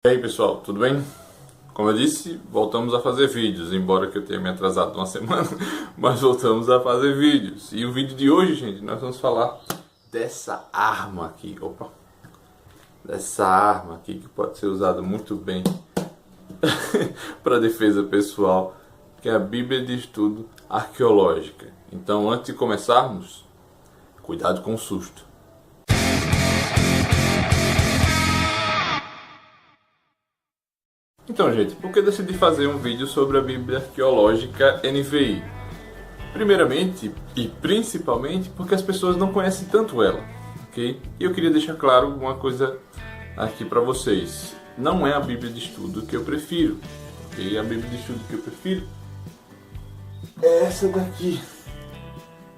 E aí pessoal, tudo bem? Como eu disse, voltamos a fazer vídeos, embora que eu tenha me atrasado uma semana, mas voltamos a fazer vídeos. E o vídeo de hoje, gente, nós vamos falar dessa arma aqui, dessa arma aqui que pode ser usada muito bem para defesa pessoal, que é a Bíblia de Estudo Arqueológica. Então, antes de começarmos, cuidado com o susto. Então, gente, por que decidi fazer um vídeo sobre a Bíblia Arqueológica NVI? Primeiramente e principalmente porque as pessoas não conhecem tanto ela, ok? E eu queria deixar claro uma coisa aqui para vocês. Não é a Bíblia de Estudo que eu prefiro, ok? A Bíblia de Estudo que eu prefiro é essa daqui.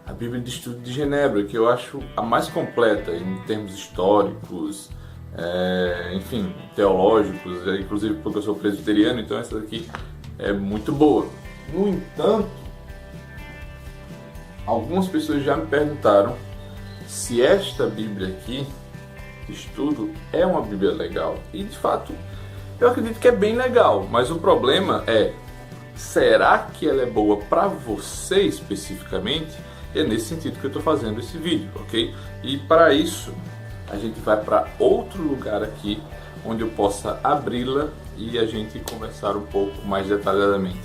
A Bíblia de Estudo de Genebra, que eu acho a mais completa em termos históricos, enfim, teológicos, inclusive porque eu sou presbiteriano, então essa daqui é muito boa. No entanto, algumas pessoas já me perguntaram se esta Bíblia aqui, de estudo, é uma Bíblia legal. E de fato, eu acredito que é bem legal, mas o problema é, será que ela é boa para você especificamente? É nesse sentido que eu estou fazendo esse vídeo, ok? E para isso, a gente vai para outro lugar aqui, onde eu possa abri-la e a gente conversar um pouco mais detalhadamente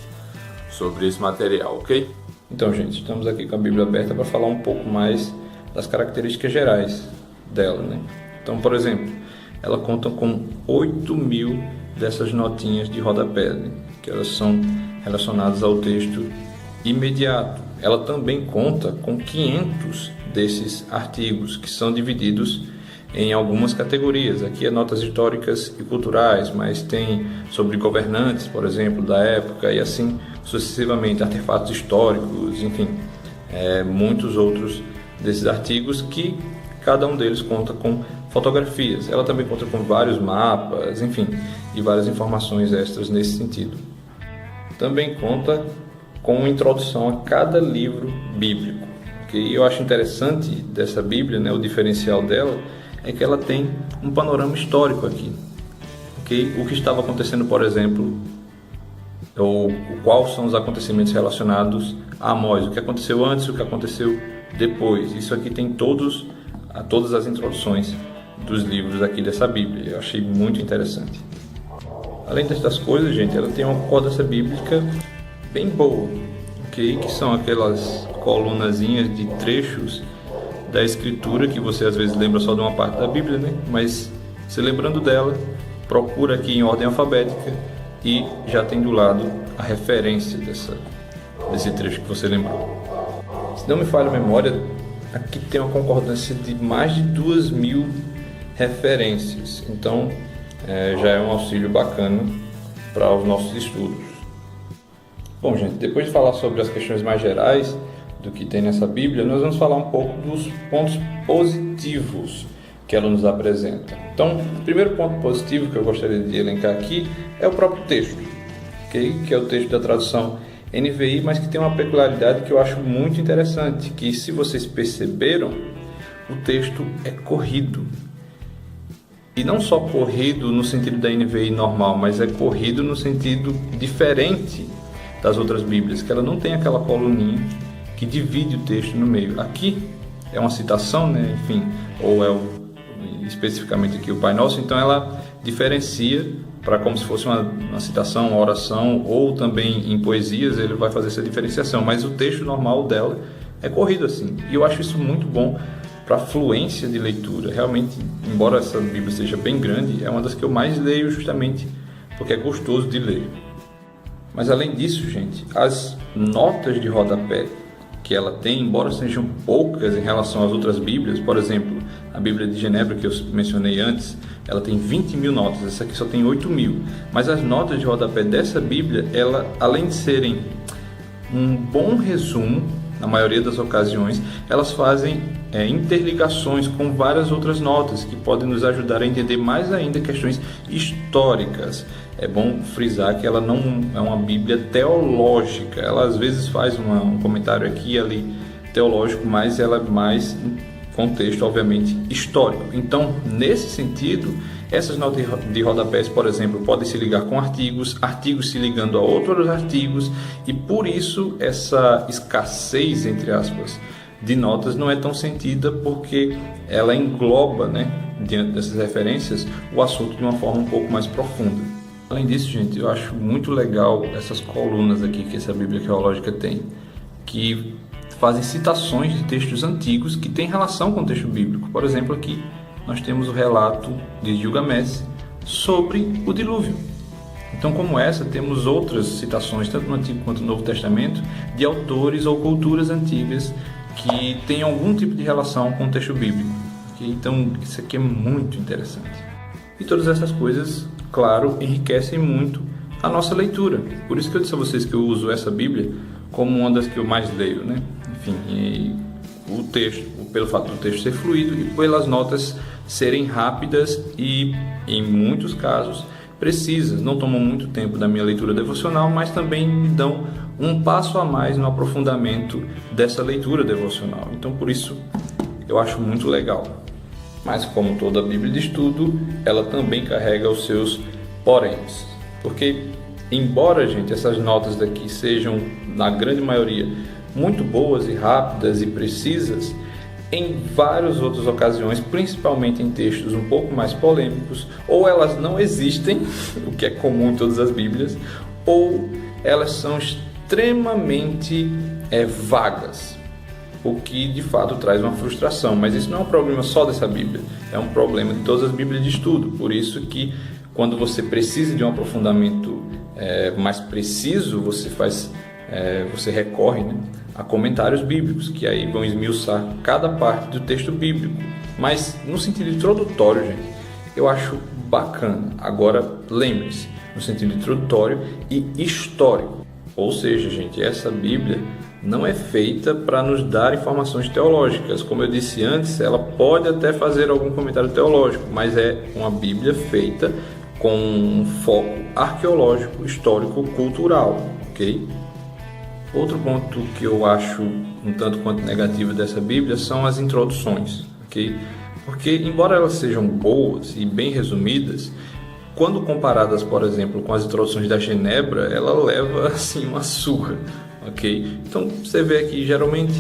sobre esse material, ok? Então, gente, estamos aqui com a Bíblia aberta para falar um pouco mais das características gerais dela, né? Então, por exemplo, ela conta com 8.000 dessas notinhas de rodapé, né? Que elas são relacionadas ao texto imediato. Ela também conta com 500 desses artigos, que são divididos em algumas categorias. Aqui é notas históricas e culturais, mas tem sobre governantes, por exemplo, da época, e assim sucessivamente, artefatos históricos, enfim, muitos outros desses artigos, que cada um deles conta com fotografias. Ela também conta com vários mapas, enfim, e várias informações extras nesse sentido. Também conta com uma introdução a cada livro bíblico. Okay? Eu acho interessante dessa Bíblia, né, o diferencial dela, é que ela tem um panorama histórico aqui. Okay? O que estava acontecendo, por exemplo, ou quais são os acontecimentos relacionados a Amós, o que aconteceu antes e o que aconteceu depois. Isso aqui tem todas as introduções dos livros aqui dessa Bíblia. Eu achei muito interessante. Além destas coisas, gente, ela tem uma concordância bíblica bem boa, okay? Que são aquelas colunazinhas de trechos da escritura que você às vezes lembra só de uma parte da Bíblia, né? Mas se lembrando dela, procura aqui em ordem alfabética e já tem do lado a referência desse trecho que você lembrou. Se não me falha a memória, aqui tem uma concordância de mais de 2.000 referências, então já é um auxílio bacana para os nossos estudos. Bom, gente, depois de falar sobre as questões mais gerais do que tem nessa Bíblia, nós vamos falar um pouco dos pontos positivos que ela nos apresenta. Então, o primeiro ponto positivo que eu gostaria de elencar aqui é o próprio texto, okay? Que é o texto da tradução NVI, mas que tem uma peculiaridade que eu acho muito interessante, que, se vocês perceberam, o texto é corrido. E não só corrido no sentido da NVI normal, mas é corrido no sentido diferente das outras Bíblias, que ela não tem aquela coluninha que divide o texto no meio. Aqui é uma citação, né? Enfim, ou especificamente aqui o Pai Nosso, então ela diferencia para como se fosse uma citação, uma oração, ou também em poesias ele vai fazer essa diferenciação, mas o texto normal dela é corrido assim, e eu acho isso muito bom para a fluência de leitura. Realmente, embora essa Bíblia seja bem grande, é uma das que eu mais leio justamente porque é gostoso de ler. Mas além disso, gente, as notas de rodapé que ela tem, embora sejam poucas em relação às outras Bíblias, por exemplo, a Bíblia de Genebra que eu mencionei antes, ela tem 20.000 notas, essa aqui só tem 8.000. Mas as notas de rodapé dessa Bíblia, ela, além de serem um bom resumo, na maioria das ocasiões, elas fazem interligações com várias outras notas que podem nos ajudar a entender mais ainda questões históricas. É bom frisar que ela não é uma Bíblia teológica, ela às vezes faz um comentário aqui e ali teológico, mas ela é mais contexto, obviamente, histórico. Então, nesse sentido, Essas notas de rodapés, por exemplo, podem se ligar com artigos, artigos se ligando a outros artigos, e por isso essa escassez, entre aspas, de notas não é tão sentida, porque ela engloba, né, diante dessas referências, o assunto de uma forma um pouco mais profunda. Além disso, gente, eu acho muito legal essas colunas aqui que essa Bíblia Arqueológica tem, que fazem citações de textos antigos que têm relação com o texto bíblico. Por exemplo, aqui nós temos o relato de Gilgamesh sobre o dilúvio. Então, como essa, temos outras citações, tanto no Antigo quanto no Novo Testamento, de autores ou culturas antigas que têm algum tipo de relação com o texto bíblico. Então, isso aqui é muito interessante. E todas essas coisas, claro, enriquecem muito a nossa leitura. Por isso que eu disse a vocês que eu uso essa Bíblia como uma das que eu mais leio, né? Enfim, o texto, pelo fato do texto ser fluido e pelas notas serem rápidas e, em muitos casos, precisas. Não tomam muito tempo da minha leitura devocional, mas também me dão um passo a mais no aprofundamento dessa leitura devocional. Então, por isso, eu acho muito legal. Mas, como toda a Bíblia de estudo, ela também carrega os seus poréns. Porque, embora, gente, essas notas daqui sejam, na grande maioria, muito boas e rápidas e precisas, em várias outras ocasiões, principalmente em textos um pouco mais polêmicos, ou elas não existem, o que é comum em todas as Bíblias, ou elas são extremamente vagas, o que de fato traz uma frustração. Mas isso não é um problema só dessa Bíblia, é um problema de todas as Bíblias de estudo. Por isso que quando você precisa de um aprofundamento mais preciso, você recorre, né, a comentários bíblicos, que aí vão esmiuçar cada parte do texto bíblico. Mas no sentido introdutório, gente, eu acho bacana. Agora, lembre-se, no sentido introdutório e histórico. Ou seja, gente, essa Bíblia não é feita para nos dar informações teológicas. Como eu disse antes, ela pode até fazer algum comentário teológico, mas é uma Bíblia feita com um foco arqueológico, histórico, cultural, ok? Outro ponto que eu acho um tanto quanto negativo dessa Bíblia são as introduções, ok? Porque, embora elas sejam boas e bem resumidas, quando comparadas, por exemplo, com as introduções da Genebra, ela leva, assim, uma surra, ok? Então, você vê aqui, geralmente,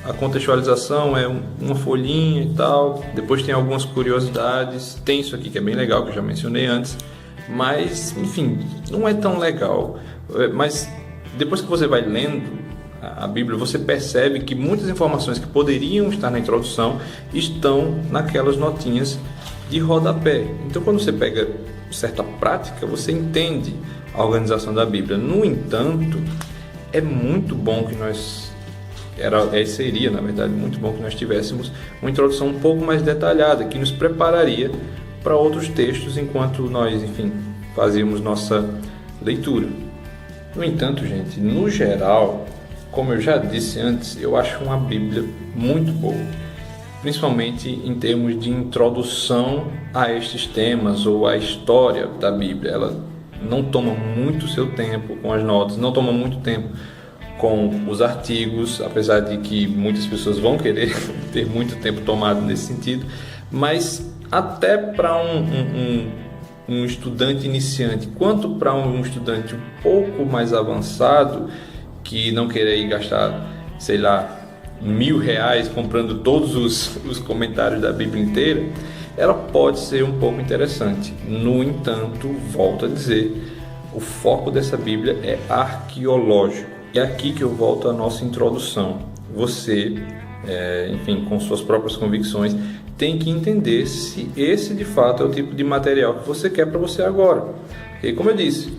a contextualização é uma folhinha e tal, depois tem algumas curiosidades, tem isso aqui que é bem legal, que eu já mencionei antes, mas, enfim, não é tão legal. Mas depois que você vai lendo a Bíblia, você percebe que muitas informações que poderiam estar na introdução estão naquelas notinhas de rodapé. Então, quando você pega certa prática, você entende a organização da Bíblia. No entanto, é muito bom que seria, na verdade, muito bom que nós tivéssemos uma introdução um pouco mais detalhada, que nos prepararia para outros textos enquanto nós, enfim, fazíamos nossa leitura. No entanto, gente, no geral, como eu já disse antes, eu acho uma Bíblia muito boa, principalmente em termos de introdução a estes temas ou a história da Bíblia. Ela não toma muito seu tempo com as notas, não toma muito tempo com os artigos, apesar de que muitas pessoas vão querer ter muito tempo tomado nesse sentido, mas até para um estudante iniciante, quanto para um estudante um pouco mais avançado, que não querer ir gastar, sei lá, R$1.000 comprando todos os comentários da Bíblia inteira, ela pode ser um pouco interessante. No entanto, volto a dizer, o foco dessa Bíblia é arqueológico. É aqui que eu volto à nossa introdução. Você, enfim, com suas próprias convicções, tem que entender se esse de fato é o tipo de material que você quer para você agora. E como eu disse,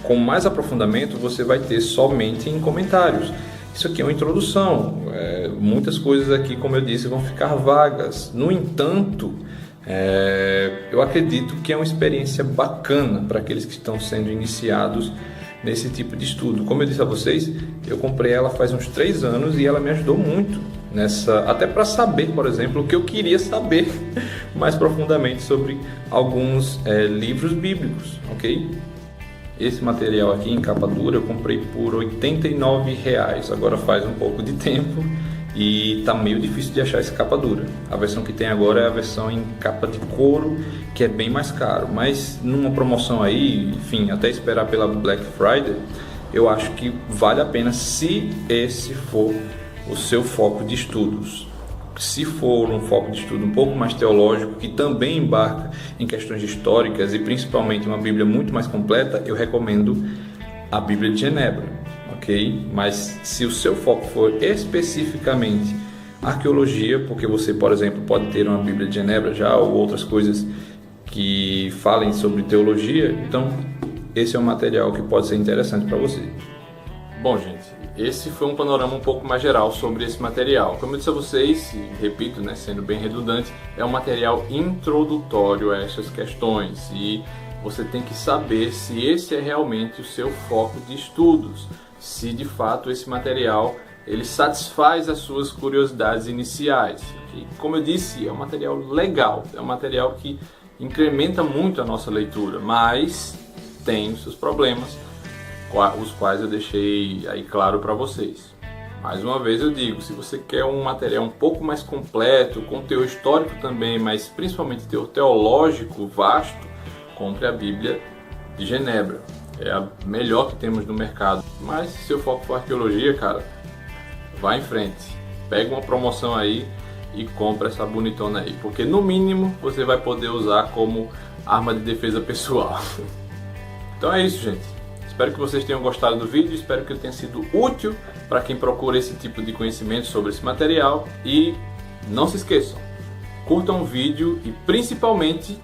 com mais aprofundamento você vai ter somente em comentários. Isso aqui é uma introdução. Muitas coisas aqui, como eu disse, vão ficar vagas. No entanto, eu acredito que é uma experiência bacana para aqueles que estão sendo iniciados nesse tipo de estudo. Como eu disse a vocês, eu comprei ela faz uns 3 anos e ela me ajudou muito até para saber, por exemplo, o que eu queria saber mais profundamente sobre alguns livros bíblicos, ok? Esse material aqui em capa dura eu comprei por R$89. Agora faz um pouco de tempo e tá meio difícil de achar essa capa dura. A versão que tem agora é a versão em capa de couro, que é bem mais caro, mas numa promoção aí, enfim, até esperar pela Black Friday, eu acho que vale a pena se esse for o seu foco de estudos. Se for um foco de estudo um pouco mais teológico, que também embarca em questões históricas e principalmente uma Bíblia muito mais completa, eu recomendo a Bíblia de Genebra, ok? Mas se o seu foco for especificamente arqueologia, porque você, por exemplo, pode ter uma Bíblia de Genebra já ou outras coisas que falem sobre teologia, então esse é um material que pode ser interessante para você. Bom, gente, esse foi um panorama um pouco mais geral sobre esse material. Como eu disse a vocês, e repito, né, sendo bem redundante, é um material introdutório a essas questões e você tem que saber se esse é realmente o seu foco de estudos, se de fato esse material ele satisfaz as suas curiosidades iniciais. E, como eu disse, é um material legal, é um material que incrementa muito a nossa leitura, mas tem os seus problemas, os quais eu deixei aí claro para vocês. Mais uma vez eu digo, se você quer um material um pouco mais completo, com teor histórico também, mas principalmente teor teológico vasto, compre a Bíblia de Genebra. É a melhor que temos no mercado. Mas se seu foco for arqueologia, cara, vá em frente. Pega uma promoção aí e compra essa bonitona aí, porque no mínimo você vai poder usar como arma de defesa pessoal. Então é isso, gente. Espero que vocês tenham gostado do vídeo, espero que ele tenha sido útil para quem procura esse tipo de conhecimento sobre esse material. E não se esqueçam, curtam o vídeo e principalmente